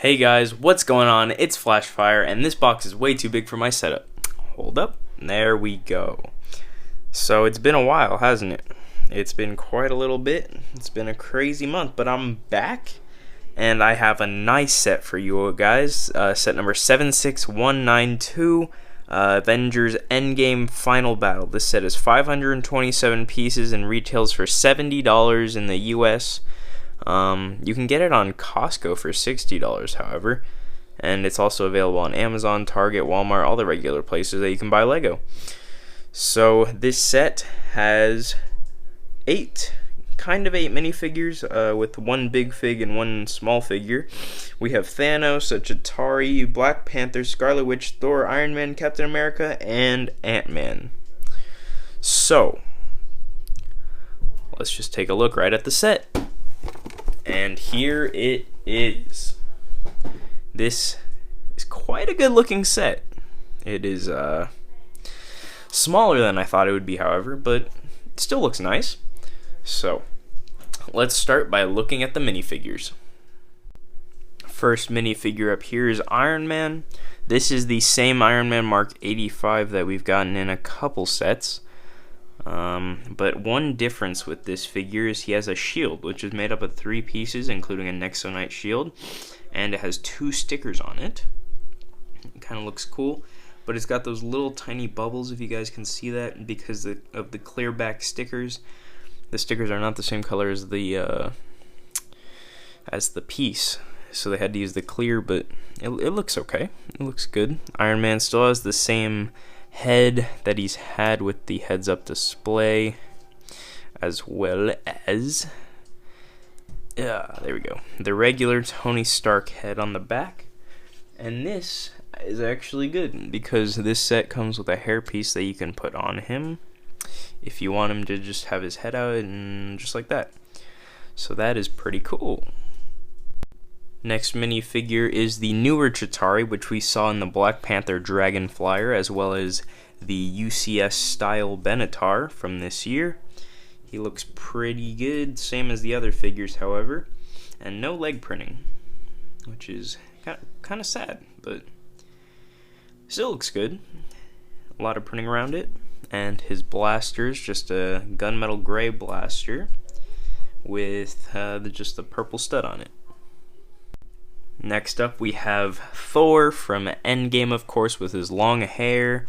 Hey guys, what's going on? It's Flashfire, and this box is way too big for my setup. Hold up. There we go. So it's been a while, hasn't it? It's been quite a little bit. It's been a crazy month, but I'm back, and I have a nice set for you guys. Set number 76192, Avengers Endgame Final Battle. This set is 527 pieces and retails for $70 in the US. You can get it on Costco for $60, however, and it's also available on Amazon, Target, Walmart, all the regular places that you can buy Lego. So this set has eight minifigures, with one big fig and one small figure. We have Thanos, Chitauri, Black Panther, Scarlet Witch, Thor, Iron Man, Captain America, and Ant-Man. So let's just take a look right at the set. And here it is. This is quite a good looking set. It is smaller than I thought it would be, however, but it still looks nice. So let's start by looking at the minifigures. First minifigure up here is Iron Man. This is the same Iron Man Mark 85 that we've gotten in a couple sets. But one difference with this figure is he has a shield, which is made up of 3 pieces, including a Nexonite shield, and it has 2 stickers on it. It kind of looks cool, but it's got those little tiny bubbles, if you guys can see that, because of the clear back stickers. The stickers are not the same color as the piece, so they had to use the clear, but it looks okay. It looks good. Iron Man still has the same head that he's had with the heads up display, as well as there we go, the regular Tony Stark head on the back. And this is actually good because this set comes with a hairpiece that you can put on him if you want him to just have his head out and just like that. So that is pretty cool. Next minifigure is the newer Chitauri, which we saw in the Black Panther Dragon Flyer, as well as the UCS style Benatar from this year. He looks pretty good, same as the other figures, however, and no leg printing, which is kind of sad, but still looks good. A lot of printing around it, and his blaster is just a gunmetal gray blaster with just the purple stud on it. Next up, we have Thor from Endgame, of course, with his long hair.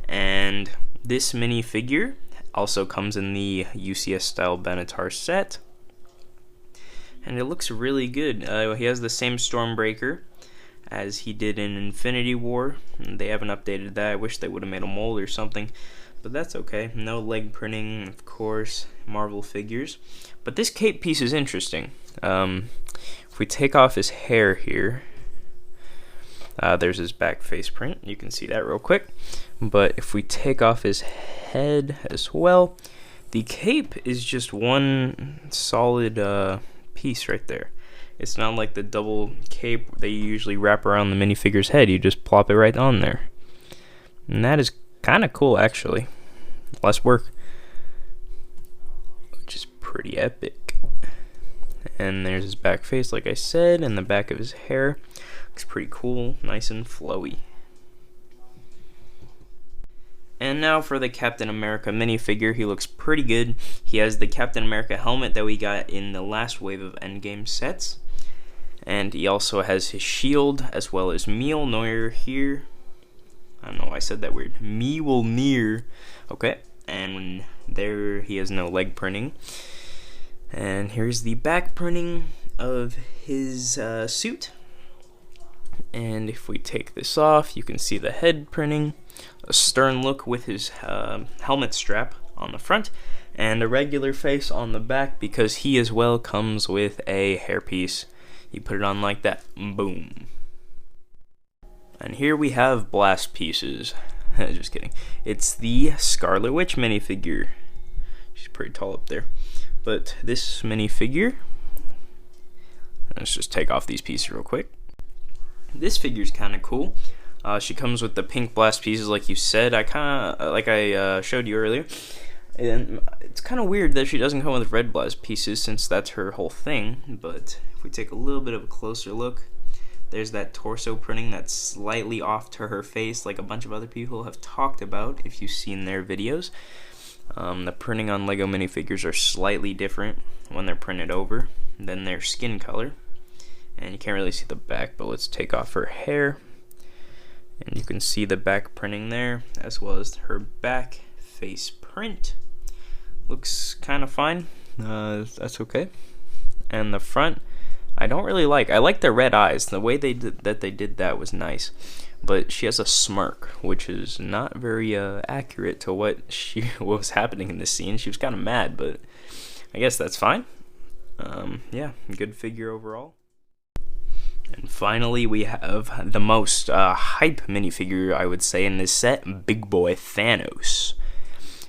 And this minifigure also comes in the UCS style Benatar set. And it looks really good. He has the same Stormbreaker as he did in Infinity War. They haven't updated that. I wish they would have made a mold or something, but that's okay. No leg printing, of course, Marvel figures. But this cape piece is interesting. If we take off his hair here, there's his back face print. You can see that real quick. But if we take off his head as well, the cape is just one solid piece right there. It's not like the double cape that you usually wrap around the minifigure's head. You just plop it right on there. And that is kind of cool, actually. Less work, which is pretty epic. And there's his back face, like I said, and the back of his hair. Looks pretty cool, nice and flowy. And now for the Captain America minifigure. He looks pretty good. He has the Captain America helmet that we got in the last wave of Endgame sets. And he also has his shield, as well as Mjolnir here. I don't know why I said that weird. Mjolnir. Okay, and there he has no leg printing. And here's the back printing of his suit. And if we take this off, you can see the head printing, a stern look with his helmet strap on the front, and a regular face on the back because he as well comes with a hairpiece. You put it on like that. Boom. And here we have blast pieces. Just kidding. It's the Scarlet Witch minifigure. She's pretty tall up there. But this minifigure, let's just take off these pieces real quick. This figure's kind of cool. She comes with the pink blast pieces, like you said. I showed you earlier. And it's kind of weird that she doesn't come with red blast pieces, since that's her whole thing. But if we take a little bit of a closer look, There's that torso printing that's slightly off to her face, like a bunch of other people have talked about if you've seen their videos. The printing on Lego minifigures are slightly different when they're printed over than their skin color. And you can't really see the back, but let's take off her hair. And you can see the back printing there, as well as her back face print. Looks kind of fine. That's okay. And the front, I don't really like. I like the red eyes. The way they did that was nice. But she has a smirk, which is not very accurate to what was happening in this scene. She was kind of mad, but I guess that's fine. Yeah, good figure overall. And finally, we have the most hype minifigure, I would say, in this set, Big Boy Thanos.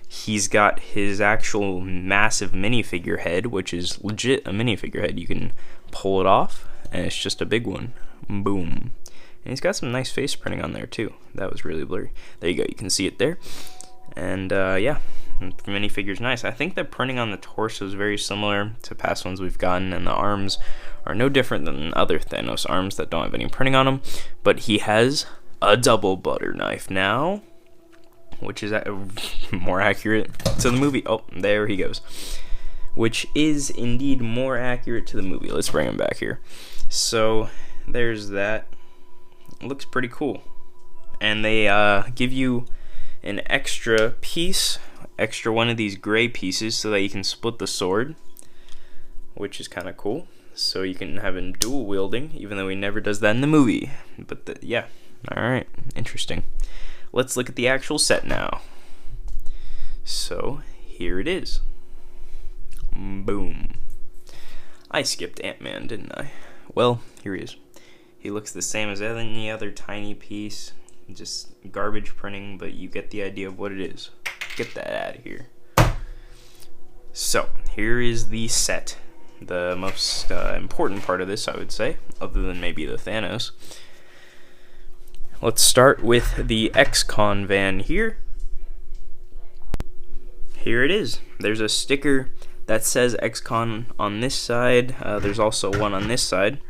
He's got his actual massive minifigure head, which is legit a minifigure head. You can pull it off, and it's just a big one. Boom. And he's got some nice face printing on there, too. That was really blurry. There you go. You can see it there. And, yeah, the minifigure's nice. I think the printing on the torso is very similar to past ones we've gotten, and the arms are no different than other Thanos arms that don't have any printing on them. But he has a double butter knife now, which is more accurate to the movie. Oh, there he goes. Which is indeed more accurate to the movie. Let's bring him back here. So, there's that. It looks pretty cool. And they give you an extra piece, extra one of these gray pieces so that you can split the sword, which is kind of cool. So you can have him dual wielding, even though he never does that in the movie. But yeah, alright, interesting. Let's look at the actual set now. So, here it is. Boom. I skipped Ant-Man, didn't I? Well, here he is. He looks the same as any other tiny piece. Just garbage printing, but you get the idea of what it is. Get that out of here. So, here is the set. The most important part of this, I would say, other than maybe the Thanos. Let's start with the X-Con van here. Here it is. There's a sticker that says X-Con on this side. There's also one on this side.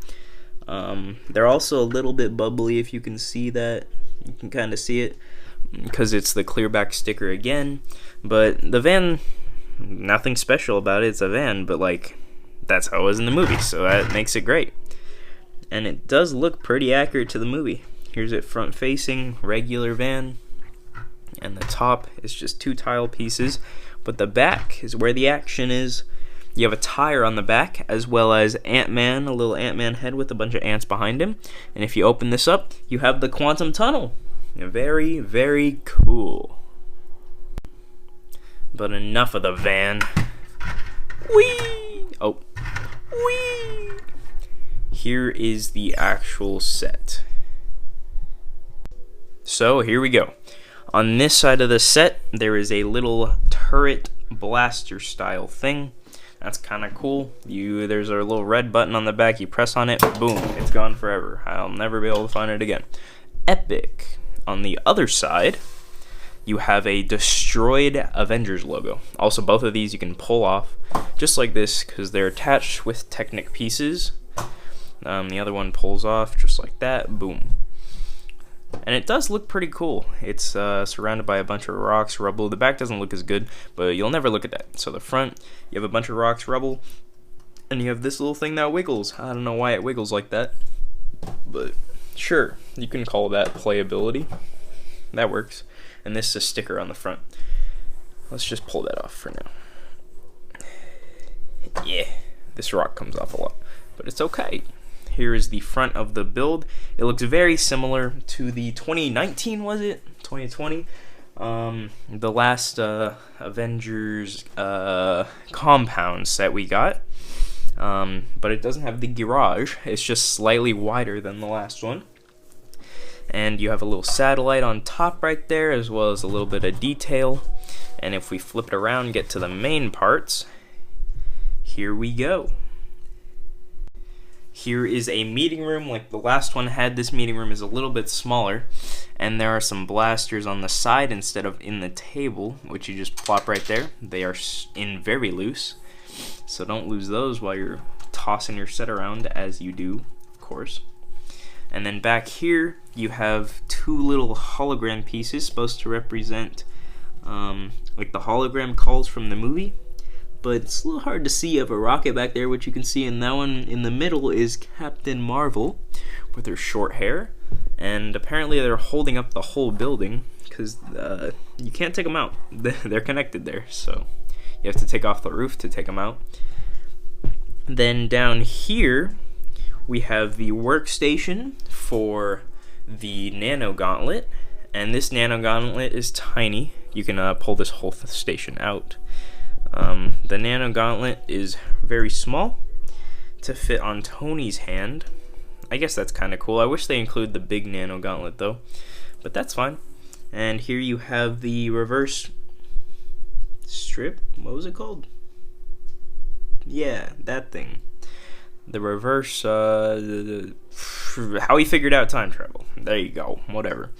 They're also a little bit bubbly, if you can see that. You can kind of see it because it's the clear back sticker again. But the van, nothing special about it. It's a van, but like, that's how it was in the movie, so that makes it great. And it does look pretty accurate to the movie. Here's it front facing, regular van, and the top is just 2 tile pieces, but the back is where the action is. You have a tire on the back, as well as Ant-Man, a little Ant-Man head with a bunch of ants behind him. And if you open this up, you have the quantum tunnel. Very, very cool. But enough of the van. Whee! Oh. Whee! Here is the actual set. So, here we go. On this side of the set, there is a little turret blaster style thing. That's kind of cool. There's a little red button on the back. You press on it, boom, it's gone forever. I'll never be able to find it again. Epic. On the other side, you have a destroyed Avengers logo. Also, both of these you can pull off, just like this, because they're attached with Technic pieces. The other one pulls off, just like that, boom. And it does look pretty cool. It's surrounded by a bunch of rocks, rubble. The back doesn't look as good, but you'll never look at that. So the front, you have a bunch of rocks, rubble, and you have this little thing that wiggles. I don't know why it wiggles like that, but sure, you can call that playability. That works. And this is a sticker on the front. Let's just pull that off for now. Yeah, this rock comes off a lot, but it's okay. Here is the front of the build. It looks very similar to the 2019, was it? 2020? The last Avengers compounds that we got. But it doesn't have the garage. It's just slightly wider than the last one. And you have a little satellite on top right there, as well as a little bit of detail. And if we flip it around and get to the main parts, here we go. Here is a meeting room like the last one had. This meeting room is a little bit smaller, and there are some blasters on the side instead of in the table, which you just plop right there. They are in very loose, so don't lose those while you're tossing your set around, as you do, of course. And then back here, you have two little hologram pieces supposed to represent like the hologram calls from the movie. But it's a little hard to see. You have a rocket back there, which you can see, and that one in the middle is Captain Marvel with her short hair. And apparently they're holding up the whole building because you can't take them out. They're connected there, so you have to take off the roof to take them out. Then down here, we have the workstation for the Nano Gauntlet. And this Nano Gauntlet is tiny. You can pull this whole station out. The Nano Gauntlet is very small to fit on Tony's hand. I guess that's kind of cool. I wish they include the big Nano Gauntlet though, but that's fine. And here you have the reverse strip. What was it called? Yeah, that thing. The reverse, how he figured out time travel. There you go, whatever.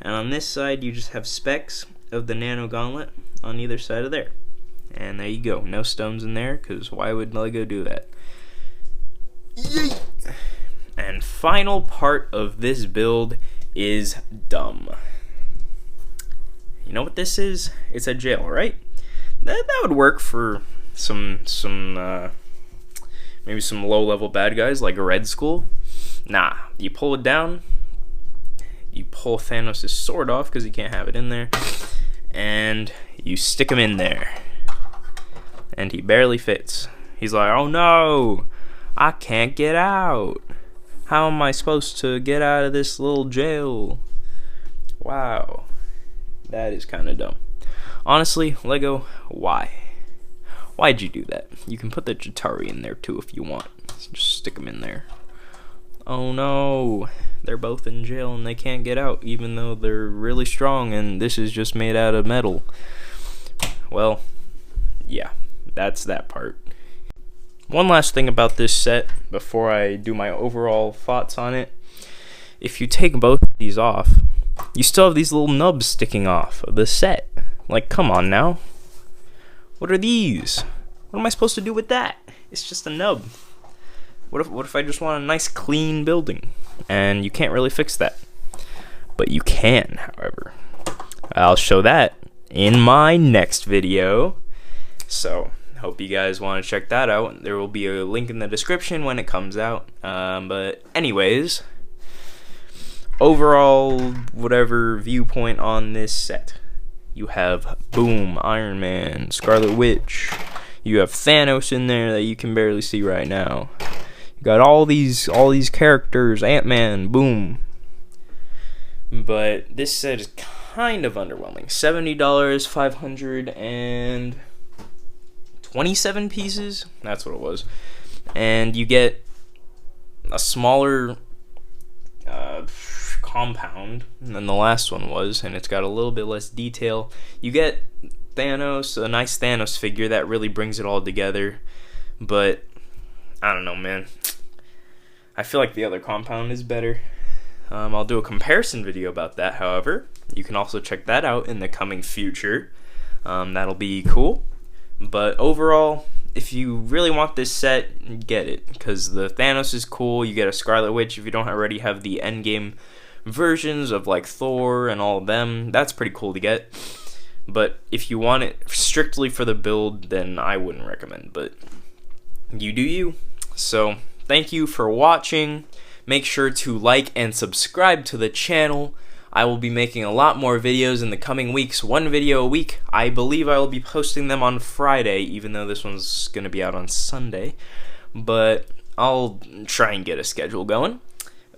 And on this side, you just have specs of the Nano Gauntlet on either side of there. And there you go. No stones in there, because why would Lego do that? Yay! And final part of this build is dumb. You know what this is? It's a jail, right? That would work for some maybe some low-level bad guys like a Red Skull. Nah, you pull it down, you pull Thanos' sword off because he can't have it in there, and you stick him in there. And he barely fits. He's like, oh no, I can't get out. How am I supposed to get out of this little jail? Wow, that is kind of dumb. Honestly, Lego, why? Why'd you do that? You can put the Chitauri in there too if you want. Just stick them in there. Oh no, they're both in jail and they can't get out even though they're really strong and this is just made out of metal. Well, yeah, that's that part. One last thing about this set before I do my overall thoughts on it. If you take both of these off, you still have these little nubs sticking off of the set. Like, come on now. What are these? What am I supposed to do with that? It's just a nub. What if I just want a nice clean building? And you can't really fix that. But you can, however. I'll show that in my next video. So, hope you guys want to check that out. There will be a link in the description when it comes out. But anyways, overall, whatever viewpoint on this set. You have Boom, Iron Man, Scarlet Witch. You have Thanos in there that you can barely see right now. You got all these characters, Ant-Man, Boom. But this set is kind of underwhelming. $70, 527 pieces. That's what it was. And you get a smaller compound than the last one was, and it's got a little bit less detail. You get Thanos, a nice Thanos figure that really brings it all together, but I don't know, man. I feel like the other compound is better. I'll do a comparison video about that, however. You can also check that out in the coming future. That'll be cool. But overall, if you really want this set, get it, because the Thanos is cool. You get a Scarlet Witch if you don't already have the Endgame versions of like Thor and all of them. That's pretty cool to get. But if you want it strictly for the build, then I wouldn't recommend. But you do you. So thank you for watching. Make sure to like and subscribe to the channel. I will be making a lot more videos in the coming weeks. One video a week. I believe I will be posting them on Friday, even though this one's going to be out on Sunday. But I'll try and get a schedule going.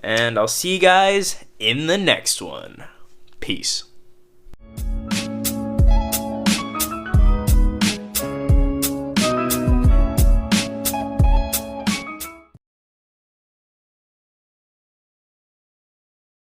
And I'll see you guys in the next one. Peace.